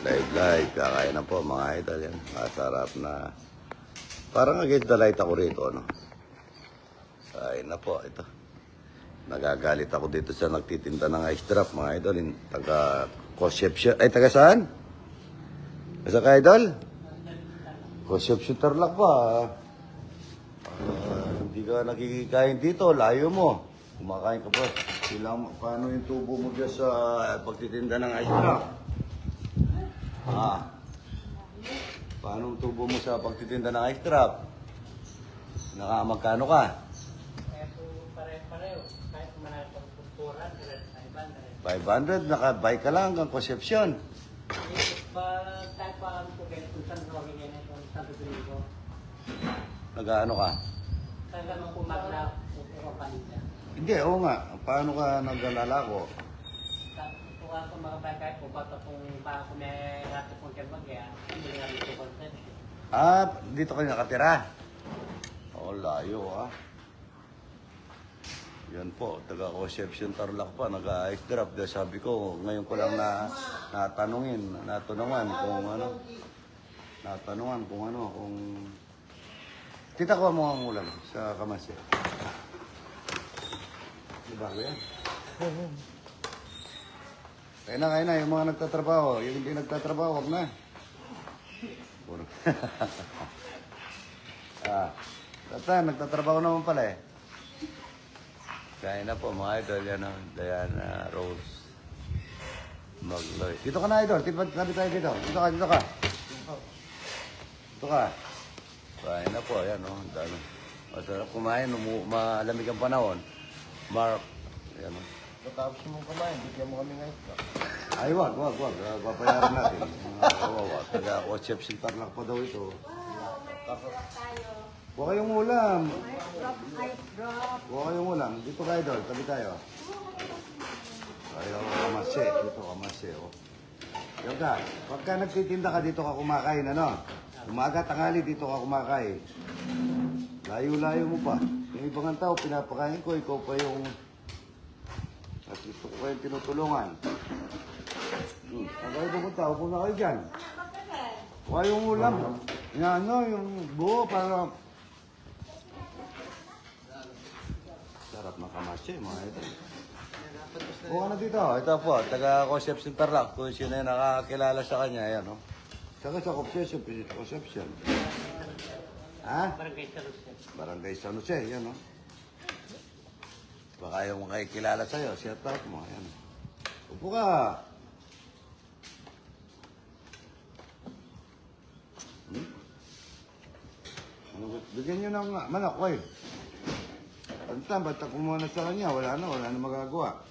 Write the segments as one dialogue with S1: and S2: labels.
S1: Live. Kakain na po mga idol yan. Masarap na. Parang against the light ako rito, ano? Kain na po, ito. Nagagalit ako dito sa nagtitinda ng ice drop, mga idol. Taga Concepcion. Ay, taga saan? Kasi ka, idol? Concepcion Tarlac pa. Hindi ka nakikikain dito, layo mo. Kumakain ka pa. Paano yung tubo mo dyan sa pagtitinda ng ice drop? Paano ang tubo mo sa pagtitinda ng ice drop? Nakamagkano ka?
S2: Kaya po pare-pareho. Kahit manatang 400, 500.
S1: 500, nakabay ka lang hanggang Concepcion.
S2: Tayo pa kami po kayo kung saan rawin yan ito, Santo Domingo.
S1: Nag-ano ka?
S2: Talaga nung pumagla, paninda.
S1: Hindi, oo nga. Paano ka nag-alalako?
S2: Kung ako makabay kahit po, bata kung baka kung may rato pong kebag, kaya hindi nga rin po consent.
S1: Dito ka nakatira? Oo, layo Yan po, taga Concepcion Tarlac pa, nag-ice drop. Dahil sabi ko, ngayon ko lang natanungan kung Tita ko mo ang ulam sa kamasya. Diba ba yan? Kaya na, yung mga nagtatrabaho. Yung hindi nagtatrabaho, wag na. Puro. Tata, nagtatrabaho naman pala eh. Kaya na po mga idol, yan o. Diana Rose Magloy. Dito ka na idol, tabi tayo dito. Dito ka. Kaya na po, yan o. Dami. Masarap kumain, malamig ang panahon. Mark, yan o.
S3: Matapos mong kumain, bigyan mo kami ngayon.
S1: Ay, wag. Papayaran natin. Kawawa. Taga Concepcion Tarlac pa daw ito. Huwag kayong ulam. Huwag kayong ulam. Dito ka, idol. Tabi tayo. Ayaw, kamase. Dito, kamase. Yung ka, pagka nagtitinda ka, dito ka kumakain, ano? Umaga, tanghali, dito ka kumakain. Layo-layo mo pa. Yung ibang tao, pinapakain ko, ikaw pa yung... At ito ko kayong tinutulungan. Ang kayo pupunta, upo na kayo dyan. Huwag yung ulam. Yung buo para... Sarap na kamasya, mga ito. Buka na dito. Ito po, taga Concepcion Tarlac. Kung sino yung nakakilala sa kanya, ayan, no? Saka sa Concepcion. Ha?
S2: Barangay San Jose.
S1: Barangay San Jose, yan, no? Baka yung makikilala sa'yo, shout out mo, ayan. Upo ka. Bigyan nyo ng manok, koy. Ba't ako muna sa kanya, wala na magagawa.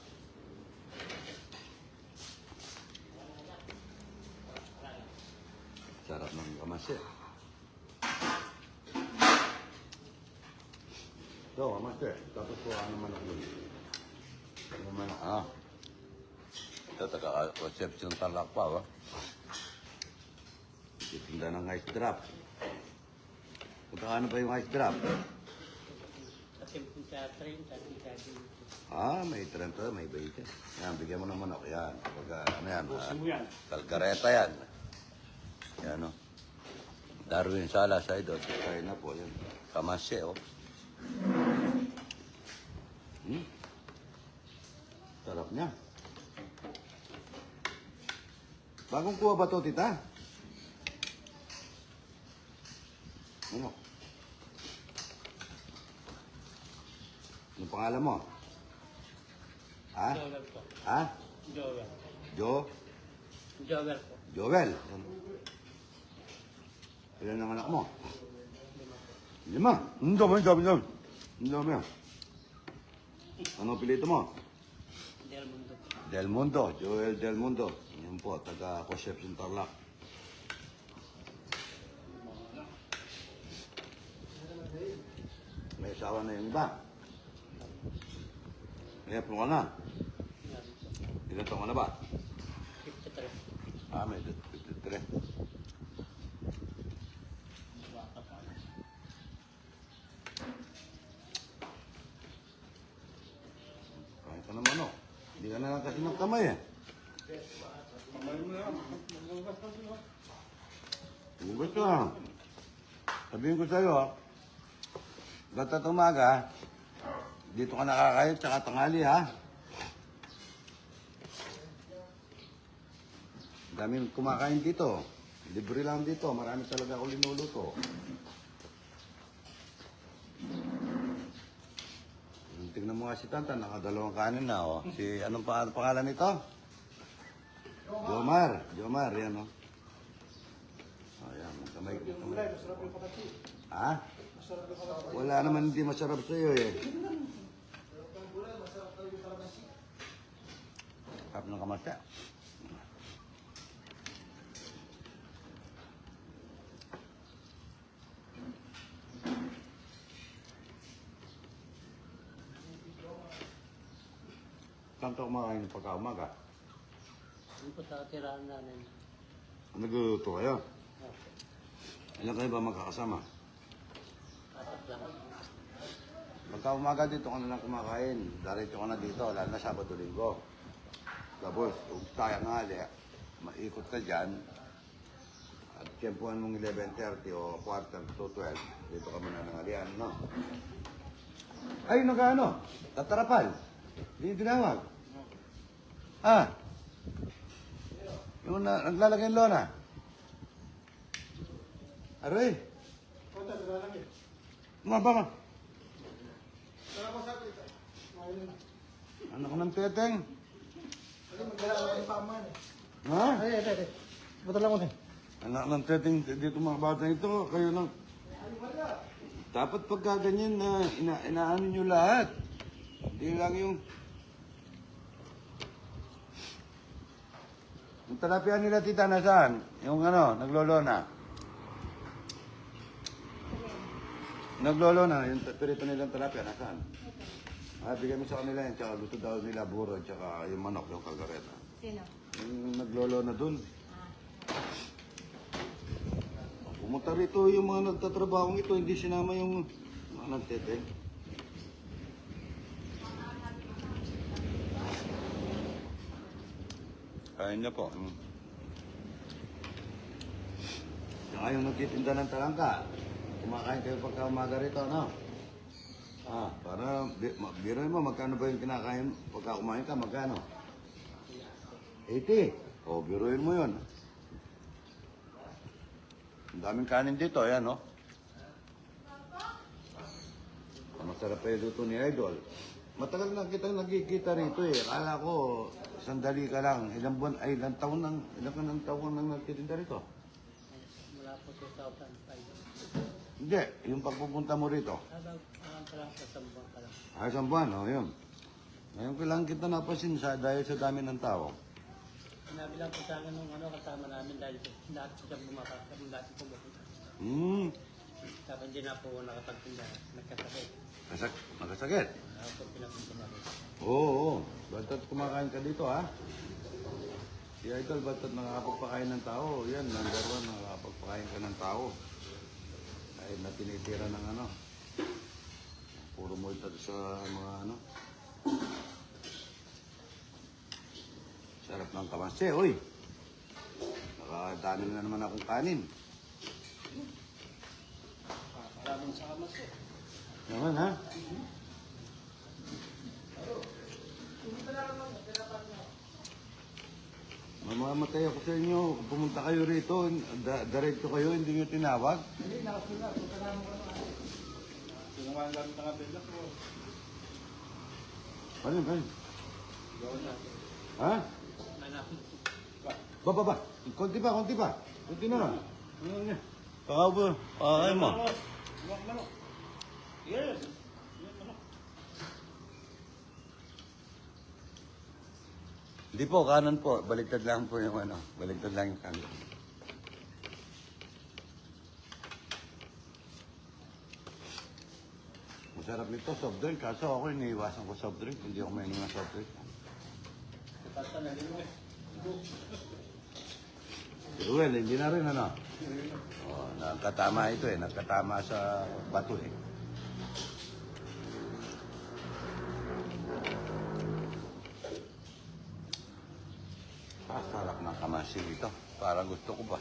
S1: Sarap ng kamasya. Ito, kamasya. Tapos po ang manok dun. Ang manok, Ito, taga Concepcion Tarlac pa, Titinda ng ice drop. Magkano ba yung ice drop?
S2: Kasi sa 30,
S1: May 30, may 20. Yan, bigyan mo ng manok. Yan. Kalkareta yan. Yan, o. Darwin Salas, idol. Kaya na po, yan. Kamasya, Sarap niya. Bagong kuha ba ito, tita? Ano? Ano pangalan mo? Ha?
S2: Joel po.
S1: Ha?
S2: Joel. Joel po.
S1: Joel. Ilan ang anak mo? 5. Ang dami. Ano pilito mo?
S2: Del Mundo po.
S1: Del Mundo. Joel Del Mundo. Yan po, taga Concepcion Tarlac. May asawa na yung iba. May aplo ka na. Ilan taon ka na ba?
S2: 53.
S1: May 53. Kain ka naman, Hindi ka na lang kasi ng kamay, Gusto. Sabihin ko sa'yo, basta umaga, dito ka nakakain, tsaka tanghali, ha? Daming kumakain dito. Libre lang dito. Marami talaga ako linuluto. Tingnan mo nga si Tanta, nakadalawang kanin na, oh. Si, anong pangalan nito? Jomar. Jomar, yan, oh. Ayan, kamay ko. Ha? Wala naman hindi masarap sa'yo, eh. Sarap ng kamasya. Saan ka kumakain pagka umaga?
S2: Yun po sa tirahan namin.
S1: Nagluluto kayo?
S2: Okay.
S1: Ilan kayo ba magkakasama?
S2: Apat lang.
S1: Pagka umaga dito ka na lang kumakain. Diretso ka na dito, lalo na Sabado-Linggo. Tapos, kung kaya nga, maikot ka dyan. At tiyempuhan mong 11:30 o quarter to 12. Dito ka muna nangalian, no? Ay, nag-ano? Tatarapal. Hindi tinawag. Ah. Yung naglalagay ng lona. Aray. Maba ka. Anak ko ng teteng. Ha?
S3: Ay. Ba't lang mo din?
S1: Anak ng teteng dito mga bata ito. Kayo lang. Dapat pagka ganyan na inaano nyo lahat. Hindi lang yung talapia nila tita nasaan? Yung ano, naglolona. Naglolona, yung pirito nilang talapia nasaan? Ah, bigyan mo sa kanila yan, tsaka luto daw nila buro, tsaka yung manok, yung kalgareta.
S4: Sino?
S1: Yung naglolona dun. Pumunta rito yung mga nagtatrabahong ito, hindi sinama yung mga nagteteng. Kain niya po. Saka yung nagtitinda ng talangka, kumakain kayo pagka umaga rito, no? Ah, para, biro mo, magkano ba yung kinakain pagka kumain ka, magkano? 80. O, biruin mo yun. Ang daming kanin dito, ayan, no? Masarap pa yung luto ni Idol. Matagal na kitang nagkikita rito eh. Akala ko, sandali ka lang. Ilang buwan, ay ilang taon nang nagtitinda rito?
S2: Mula po 2005.
S1: Hindi, yung pagpupunta mo rito.
S2: Habang pa lang sa Sambuang pa lang.
S1: Ay, isang buwan, oh, yun. Ngayon ko lang kita napasin dahil sa dami ng tao.
S2: Sinabi lang po sa akin nung kasama namin dahil dati po siya bumakakas. Dati po bumunta. Tapos hindi na po nakapagtinda. Nagkasakit.
S1: Magkasakit?
S2: Ako po pinapunta na rin.
S1: Oo. Basta't kumakain ka dito, ha? Si Idol, basta't nakakapagpakain ng tao. Yan, number one, nakakapagpakain ka ng tao. Kahit na tinitira ng ano. Puro mo ito sa mga ano. Sarap ng kamansi, uy. Nakadami na naman akong kanin.
S2: Maraming sa kamas eh.
S1: Naman, ha? Mamamatay ako sa inyo. Kung pumunta kayo rito, diretso kayo, hindi nyo tinawag.
S3: Hindi, nakasulat. Pagkakamo ko naman. Sinungan gamit ang abela ko.
S1: Ano yun?
S2: Gawin natin.
S1: Ha?
S2: Manapit.
S1: Ba. Konti pa. Konti na lang. Pakabo. Pakay mo.
S3: Manok. Yes.
S1: Hindi po, kanan po. Baliktad lang po yung ano. Baliktad lang yung kanan. Masarap nito, soft drink. Kaso ako iniiwasan ko soft drink. Hindi ako mainom ng soft drink.
S2: Basta na rin eh.
S1: Ruel, hindi na rin ano. Oh, nagkatama ito eh. Nagkatama sa bato eh. Sarap ng kamasig ito. Parang gusto ko ba.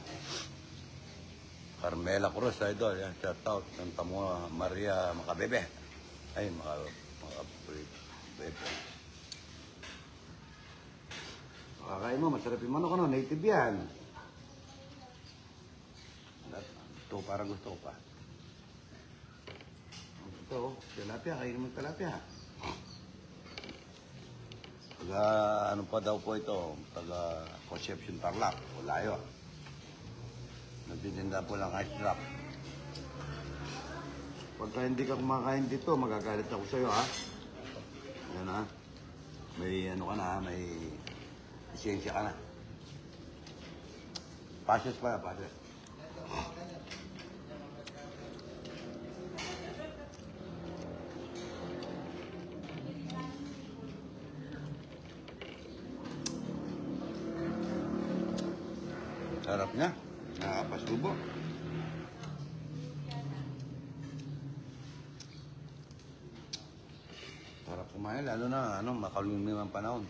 S1: Carmela Cruz, idol. Yan, shout out. Santa Maria Macabebe. Ay, Macabebe. Kakain mo, masarap yung manok, ano? Native yan. Ito, parang gusto ko pa. Ito, tilapia. Kainin mo yung tilapia. Taga, ano pa daw po ito? Taga Concepcion Tarlac. Wala yun. Nagtitinda po lang ice drop. Pagka hindi ka kumakain dito, magagalit ako sa'yo, ha? Ayan, ha? May ano ka na, ha? May lisensya ka na. Passes pa, passes. Sarap niya. Nakapasubo. Sarap kumain, lalo na makalumim ang panahon.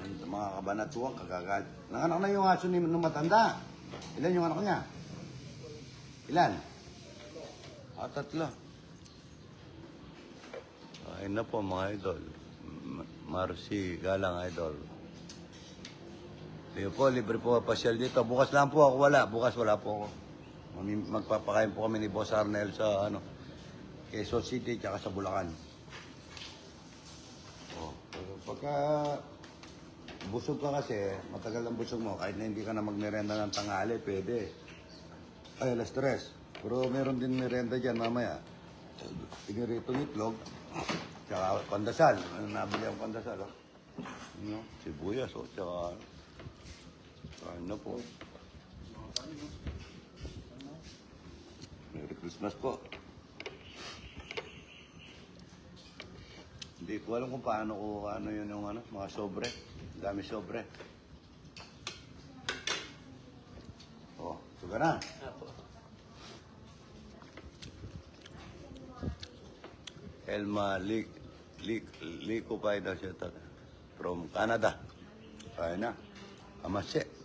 S1: Yung mga kabanatuan, kagagal. Nanganak na yung aso nung matanda. Ilan yung anak niya? Ilan? 3. Ayun na po mga idol. Marcy Galang idol. Liyo po, libre po pasyal dito. Bukas lang po ako wala. Bukas wala po ako. Magpapakain po kami ni Boss Arnel sa Quezon City tsaka sa Bulacan. Oh, pagka busog ka kasi, matagal ang busog mo, kahit na hindi ka na magmerenda ng tanghali, pwede. Ay, alas 3. Pero meron din merenda dyan mamaya. Piniritong itlog, tsaka pandasal. Nabili ang pandasal, oh. Sibuyas, oh, tsaka ano po. Merry Christmas po. Hindi ko alam kung paano yun yung mga sobre. Dami sobre. Oh, suga na.
S2: Apo.
S1: Elma Lico pa daw siya from Canada. Kaya na. Amase.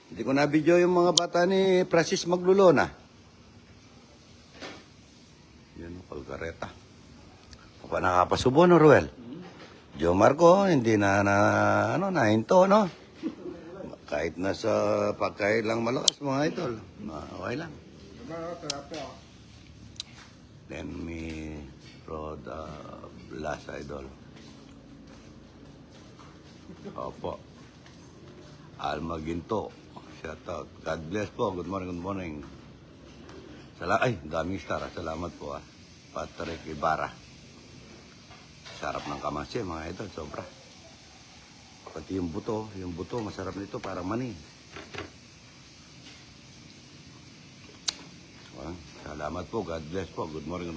S1: Hindi ko na-video yung mga bata ni Francis Maglulona. Yan, Palgareta. Pa nakapasubo, no, Ruel? Jo Marco, hindi nahinto, no? Kahit nasa pagkain lang malakas, mga idol. Okay lang. Then me for the last idol. Opo. Alma Ginto. Shout out. God bless po. Good morning, good morning. Ay, daming star. Salamat po, Patrick Ibarra. Sarap ng kamasya, mga idol. Sobra. Pati yung buto, masarap nito, parang mani. Salamat po. God bless po. Good morning, good morning.